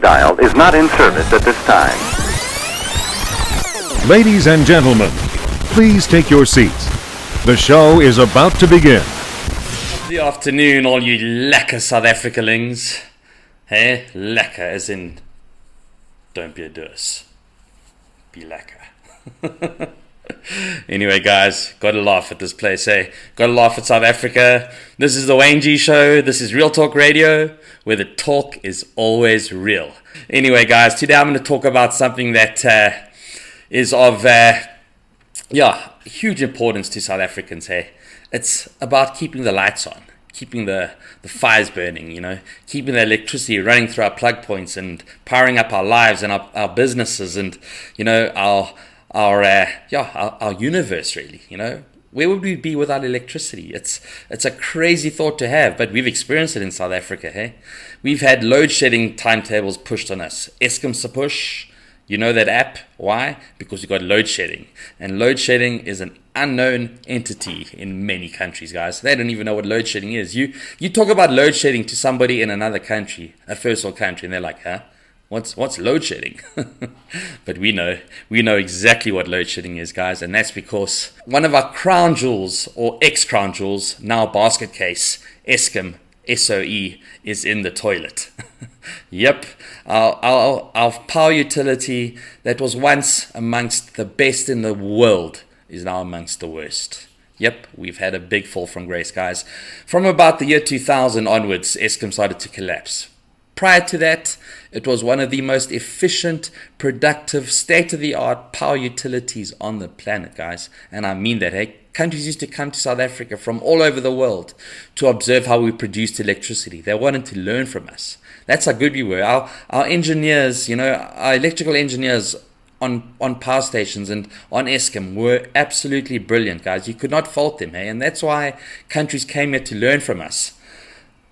dialed is not in service at this time. Ladies and gentlemen, please take your seats. The show is about to begin. Good afternoon, all you lekker South Africanlings. Hey, lekker as in, don't be a dus. Be lekker. Anyway, guys, gotta laugh at this place, eh? Gotta laugh at South Africa. This is the Wayne G Show. This is Real Talk Radio, where the talk is always real. Anyway, guys, today I'm going to talk about something that is of huge importance to South Africans, hey? It's about keeping the lights on, keeping the fires burning, you know, keeping the electricity running through our plug points and powering up our lives and our businesses and, you know, our universe, really, you know. Where would we be without electricity? It's a crazy thought to have, but we've experienced it in South Africa, hey? We've had load shedding timetables pushed on us. Eskom se push, you know that app. Why? Because you got load shedding. And load shedding is an unknown entity in many countries, guys. They don't even know what load shedding is. You talk about load shedding to somebody in another country, a first world country, and they're like, huh? What's load shedding? But we know exactly what load shedding is, guys, and that's because one of our crown jewels, or ex-crown jewels, now basket case, Eskom, SOE, is in the toilet. Yep, our power utility that was once amongst the best in the world is now amongst the worst. Yep, we've had a big fall from grace, guys. From about the year 2000 onwards, Eskom started to collapse. Prior to that, it was one of the most efficient, productive, state-of-the-art power utilities on the planet, guys. And I mean that, hey? Countries used to come to South Africa from all over the world to observe how we produced electricity. They wanted to learn from us. That's how good we were. Our engineers, you know, our electrical engineers on power stations and on Eskom were absolutely brilliant, guys. You could not fault them, hey? And that's why countries came here to learn from us.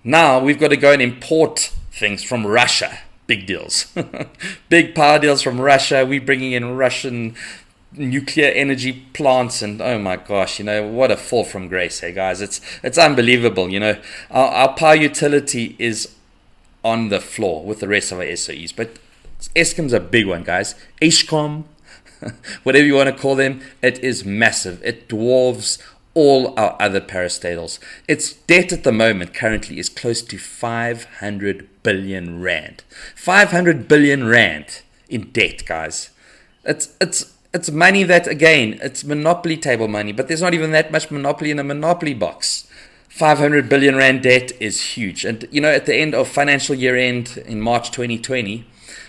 Now we've got to go and import things from Russia. Big deals. Big power deals from Russia. We're bringing in Russian nuclear energy plants, and oh my gosh, you know, what a fall from grace, hey guys. It's unbelievable, you know. Our power utility is on the floor with the rest of our SOEs, but Eskom's a big one, guys. Eishkom, whatever you want to call them, it is massive. It dwarfs all our other parastatals. Its debt at the moment currently is close to 500 billion rand. 500 billion rand in debt, guys. It's money that, again, it's monopoly table money, but there's not even that much monopoly in a monopoly box. 500 billion rand debt is huge. And, you know, at the end of financial year end in March 2020,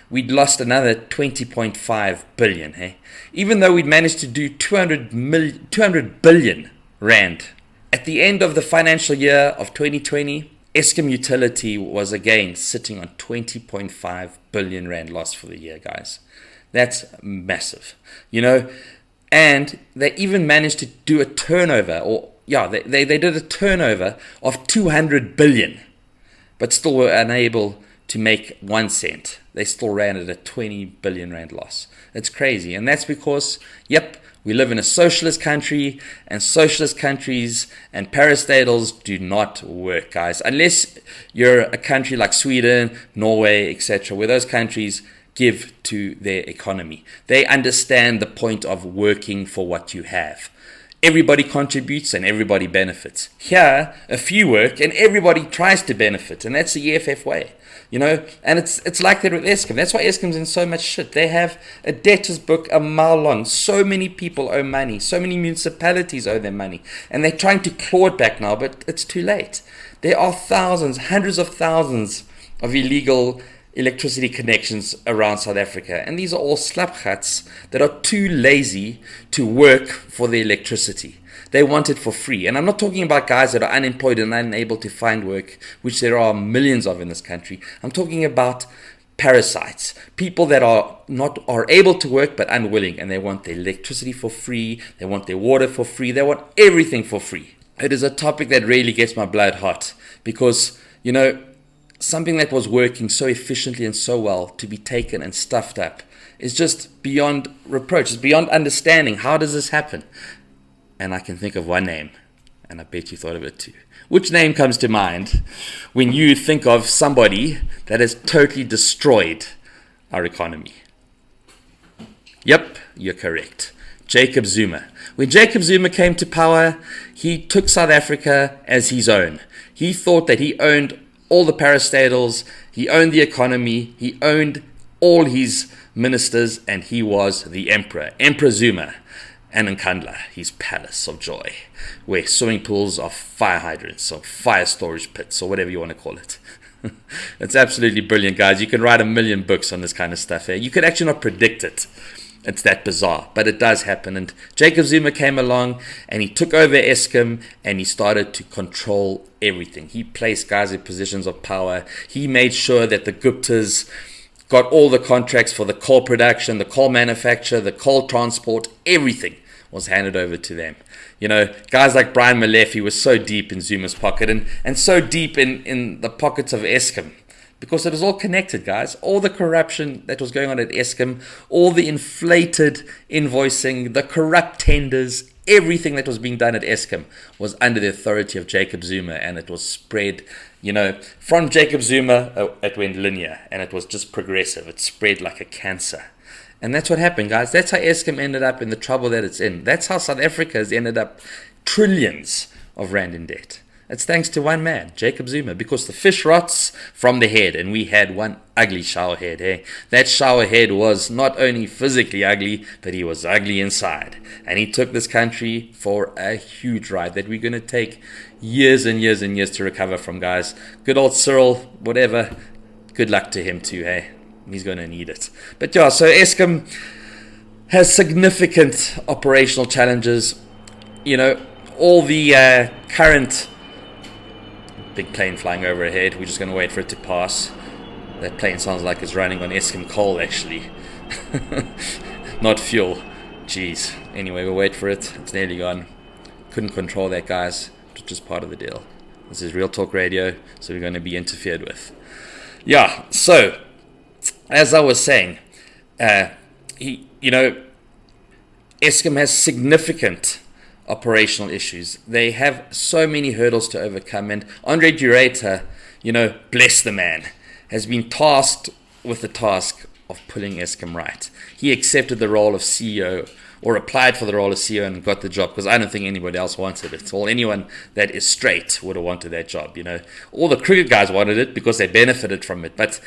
we'd lost another 20.5 billion, hey? Even though we'd managed to do 200 billion rand. At the end of the financial year of 2020, Eskom utility was again sitting on 20.5 billion rand loss for the year, guys. That's massive, you know. And they even managed to do a turnover, they did a turnover of 200 billion, but still were unable to make 1 cent. They still ran at a 20 billion rand loss. It's crazy, and that's because, yep, we live in a socialist country, and socialist countries and parastatals do not work, guys. Unless you're a country like Sweden, Norway, etc., where those countries give to their economy. They understand the point of working for what you have. Everybody contributes and everybody benefits. Here, a few work and everybody tries to benefit, and that's the EFF way. You know, and it's like that with Eskom. That's why Eskom's in so much shit. They have a debtors book a mile long. So many people owe money. So many municipalities owe them money. And they're trying to claw it back now, but it's too late. There are thousands, hundreds of thousands of illegal electricity connections around South Africa. And these are all slapgats that are too lazy to work for the electricity. They want it for free. And I'm not talking about guys that are unemployed and unable to find work, which there are millions of in this country. I'm talking about parasites, people that are able to work but unwilling, and they want their electricity for free, they want their water for free, they want everything for free. It is a topic that really gets my blood hot because, you know, something that was working so efficiently and so well to be taken and stuffed up is just beyond reproach. It's beyond understanding. How does this happen? And I can think of one name. And I bet you thought of it too. Which name comes to mind when you think of somebody that has totally destroyed our economy? Yep, you're correct. Jacob Zuma. When Jacob Zuma came to power, he took South Africa as his own. He thought that he owned all the parastatals, he owned the economy, he owned all his ministers, and he was the emperor. Emperor Zuma. And Nkandla, his palace of joy, where swimming pools are fire hydrants or fire storage pits or whatever you want to call it. It's absolutely brilliant, guys. You can write 1,000,000 books on this kind of stuff here. You could actually not predict it. It's that bizarre, but it does happen. And Jacob Zuma came along and he took over Eskom and he started to control everything. He placed guys in positions of power. He made sure that the Guptas got all the contracts for the coal production, the coal manufacture, the coal transport, everything was handed over to them. You know, guys like Brian Molefe was so deep in Zuma's pocket and so deep in the pockets of Eskom, because it was all connected, guys. All the corruption that was going on at Eskom, all the inflated invoicing, the corrupt tenders, everything that was being done at Eskom was under the authority of Jacob Zuma, and it was spread, you know, from Jacob Zuma, it went linear, and it was just progressive. It spread like a cancer. And that's what happened, guys. That's how Eskom ended up in the trouble that it's in. That's how South Africa has ended up trillions of rand in debt. It's thanks to one man, Jacob Zuma, because the fish rots from the head, and we had one ugly shower head. Eh? That shower head was not only physically ugly, but he was ugly inside. And he took this country for a huge ride that we're going to take years and years and years to recover from, guys. Good old Cyril, whatever, good luck to him too, hey? He's going to need it. But yeah, so Eskom has significant operational challenges. You know, all the current... Big plane flying overhead. We're just going to wait for it to pass. That plane sounds like it's running on Eskom coal, actually. Not fuel. Jeez. Anyway, we'll wait for it. It's nearly gone. Couldn't control that, guys. It was just part of the deal. This is Real Talk Radio, so we're going to be interfered with. Yeah, so, as I was saying, Eskom has significant operational issues. They have so many hurdles to overcome, and Andre de Ruyter, bless the man, has been tasked with the task of pulling Eskom right. He accepted the role of CEO, or applied for the role of CEO and got the job, because I don't think anybody else wanted it. Well, anyone that is straight would have wanted that job, All the cricket guys wanted it because they benefited from it. But,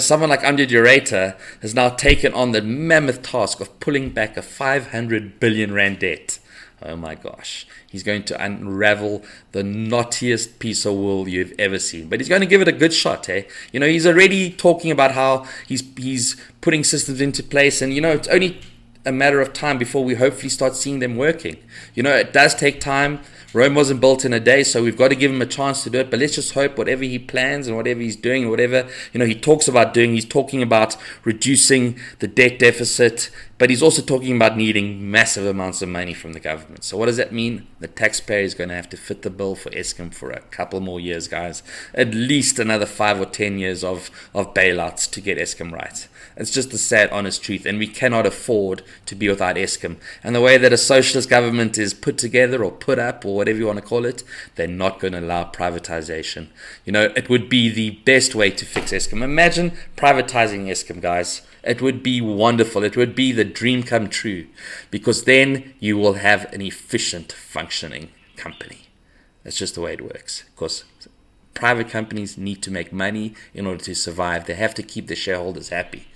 someone like Andre de Ruyter has now taken on the mammoth task of pulling back a 500 billion rand debt. Oh my gosh. He's going to unravel the knottiest piece of wool you've ever seen. But he's going to give it a good shot, eh? He's already talking about how he's putting systems into place, and, it's only a matter of time before we hopefully start seeing them working. It does take time. Rome wasn't built in a day, so we've got to give him a chance to do it. But let's just hope whatever he plans and whatever he's doing, whatever he talks about doing, he's talking about reducing the debt deficit, but he's also talking about needing massive amounts of money from the government. So what does that mean? The taxpayer is going to have to foot the bill for Eskom for a couple more years, guys. At least another 5 or 10 years of bailouts to get Eskom right. It's just the sad, honest truth, and we cannot afford to be without Eskom. And the way that a socialist government is put together or put up or whatever you want to call it, they're not going to allow privatization. It would be the best way to fix Eskom. Imagine privatizing Eskom, guys. It would be wonderful. It would be the dream come true, because then you will have an efficient, functioning company. That's just the way it works. Of course, private companies need to make money in order to survive. They have to keep the shareholders happy.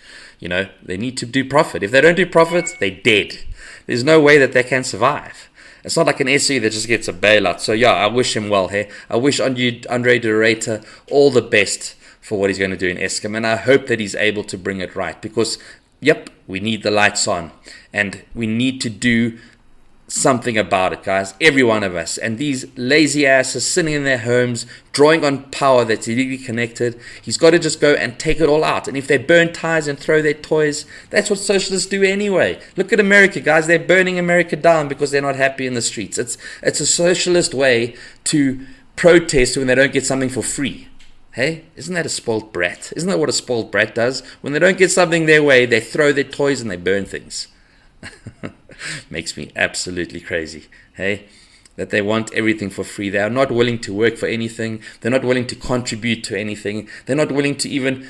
They need to do profit. If they don't do profit, they're dead. There's no way that they can survive. It's not like an SE that just gets a bailout. So yeah, I wish him well here. I wish Andre de Ruyter all the best for what he's going to do in Eskom, and I hope that he's able to bring it right, because, yep, we need the lights on, and we need to do something about it, guys, every one of us. And these lazy asses sitting in their homes, drawing on power that's illegally connected, he's got to just go and take it all out. And if they burn tires and throw their toys, that's what socialists do anyway. Look at America, guys. They're burning America down because they're not happy in the streets. It's a socialist way to protest when they don't get something for free. Hey, isn't that a spoiled brat? Isn't that what a spoiled brat does? When they don't get something their way, they throw their toys and they burn things. Makes me absolutely crazy. Hey, that they want everything for free. They are not willing to work for anything. They're not willing to contribute to anything. They're not willing to even,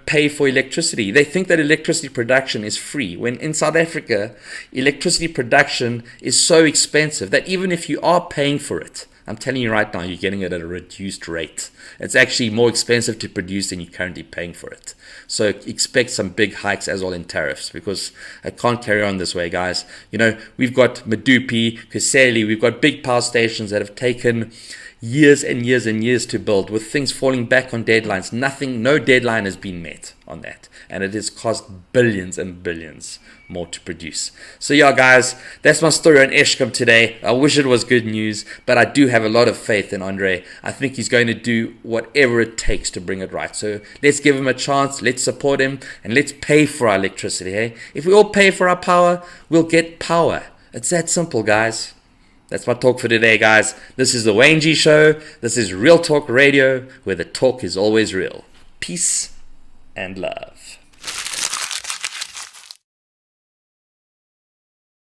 pay for electricity. They think that electricity production is free, when in South Africa, electricity production is so expensive that even if you are paying for it, I'm telling you right now, you're getting it at a reduced rate. It's actually more expensive to produce than you're currently paying for it. So expect some big hikes as well in tariffs, because I can't carry on this way, guys. We've got Medupi, Kuseli, we've got big power stations that have taken years and years and years to build, with things falling back on deadlines. No deadline has been met on that. And it has cost billions and billions more to produce. So yeah, guys, that's my story on Eishkom today. I wish it was good news, but I do have a lot of faith in Andre. I think he's going to do whatever it takes to bring it right. So let's give him a chance, let's support him, and let's pay for our electricity. Hey? If we all pay for our power, we'll get power. It's that simple, guys. That's my talk for today, guys. This is the Wayne G Show. This is Real Talk Radio, where the talk is always real. Peace and love.